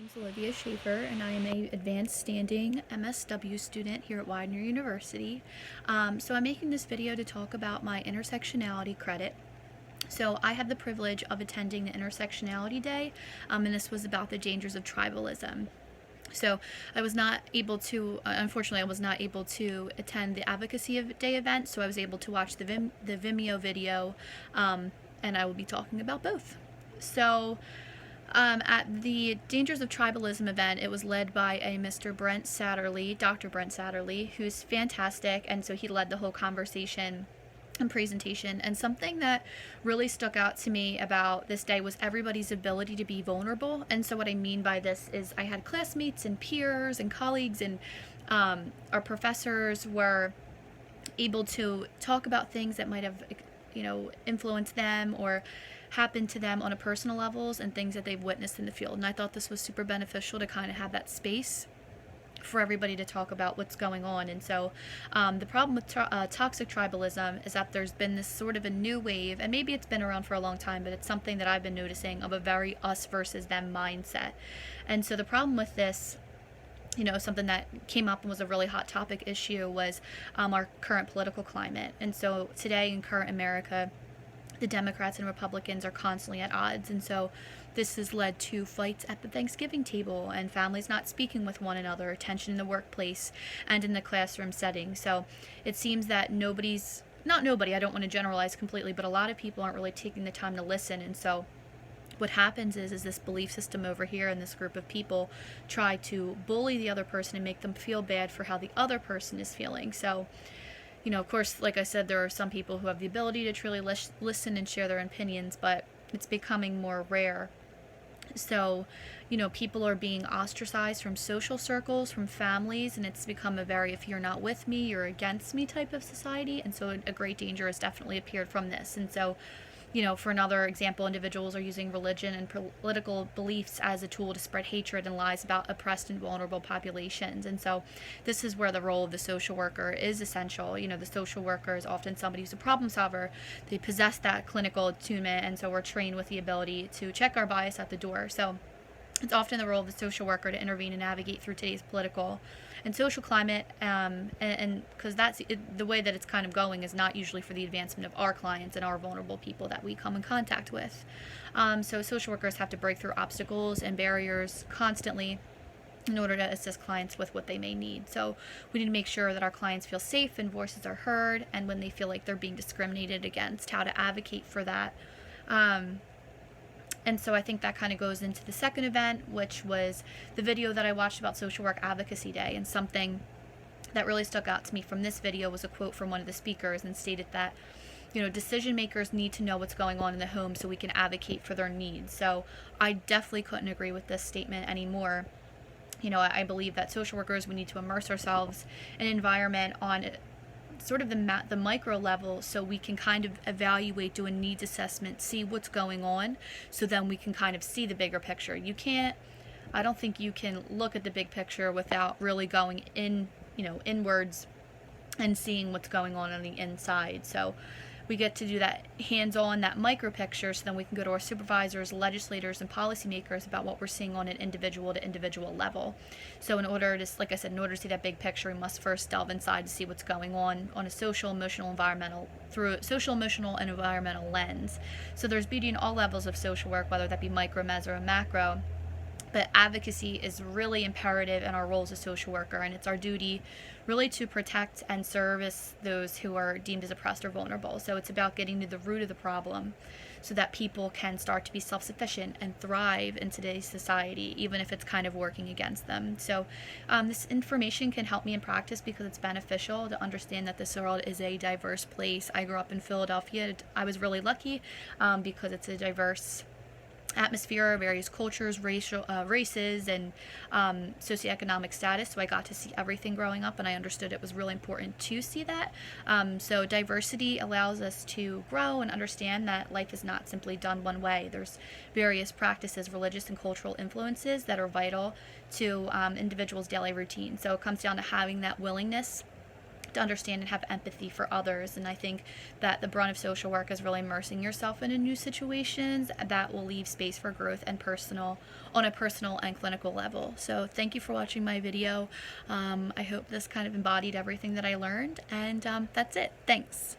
name's Olivia Schaefer, and I am a advanced standing MSW student here at Widener University. So I'm making this video to talk about my intersectionality credit. So I had the privilege of attending the Intersectionality Day, and this was about the dangers of tribalism. So I was not able to, unfortunately, I was not able to attend the Advocacy Day event, so I was able to watch the Vimeo video, and I will be talking about both. So at the Dangers of Tribalism event, it was led by a Mr. Brent Satterley, Dr. Brent Satterley, who's fantastic, and so he led the whole conversation and presentation. And something that really stuck out to me about this day was everybody's ability to be vulnerable. And so what I mean by this is I had classmates and peers and colleagues and our professors were able to talk about things that might have influenced them or happened to them on a personal levels and things that they've witnessed in the field. And I thought this was super beneficial to kind of have that space for everybody to talk about what's going on. And so the problem with toxic tribalism is that there's been this sort of a new wave, and maybe it's been around for a long time, but it's something that I've been noticing, of a very us versus them mindset. And so the problem with this, something that came up and was a really hot topic issue was our current political climate. And so today in current America, the Democrats and Republicans are constantly at odds, and so this has led to fights at the Thanksgiving table and families not speaking with one another, tension in the workplace and in the classroom setting. So it seems that I don't want to generalize completely, but a lot of people aren't really taking the time to listen. And so what happens is this belief system over here and this group of people try to bully the other person and make them feel bad for how the other person is feeling. So of course, like I said, there are some people who have the ability to truly listen and share their opinions, but it's becoming more rare. So, people are being ostracized from social circles, from families, and it's become a very, if you're not with me, you're against me type of society. And so a great danger has definitely appeared from this. And so, for another example, individuals are using religion and political beliefs as a tool to spread hatred and lies about oppressed and vulnerable populations. And so this is where the role of the social worker is essential. The social worker is often somebody who's a problem solver. They possess that clinical attunement, and so we're trained with the ability to check our bias at the door. So it's often the role of the social worker to intervene and navigate through today's political and social climate, and because the way that it's kind of going is not usually for the advancement of our clients and our vulnerable people that we come in contact with. So social workers have to break through obstacles and barriers constantly in order to assist clients with what they may need. So we need to make sure that our clients feel safe and voices are heard, and when they feel like they're being discriminated against, how to advocate for that. And so I think that kind of goes into the second event, which was the video that I watched about Social Work Advocacy Day. And something that really stuck out to me from this video was a quote from one of the speakers, and stated that, decision makers need to know what's going on in the home so we can advocate for their needs. So I definitely couldn't agree with this statement anymore. I believe that social workers, we need to immerse ourselves in an environment on sort of the micro level, so we can kind of evaluate, do a needs assessment, see what's going on, so then we can kind of see the bigger picture. I don't think you can look at the big picture without really going inwards and seeing what's going on the inside. So we get to do that hands-on, that micro picture, so then we can go to our supervisors, legislators, and policymakers about what we're seeing on an individual to individual level. So in order to see that big picture, we must first delve inside to see what's going on a social, emotional, environmental, through a social, emotional, and environmental lens. So there's beauty in all levels of social work, whether that be micro, meso, or macro. But advocacy is really imperative in our role as a social worker, and it's our duty really to protect and service those who are deemed as oppressed or vulnerable. So it's about getting to the root of the problem so that people can start to be self-sufficient and thrive in today's society, even if it's kind of working against them. So this information can help me in practice because it's beneficial to understand that this world is a diverse place. I grew up in Philadelphia. I was really lucky because it's a diverse atmosphere, various cultures, races, and socioeconomic status. So I got to see everything growing up, and I understood it was really important to see that. So diversity allows us to grow and understand that life is not simply done one way. There's various practices, religious and cultural influences that are vital to individuals' daily routine. So it comes down to having that willingness to understand and have empathy for others. And I think that the brunt of social work is really immersing yourself into new situations that will leave space for growth and on a personal and clinical level. So thank you for watching my video. I hope this kind of embodied everything that I learned, and that's it. Thanks.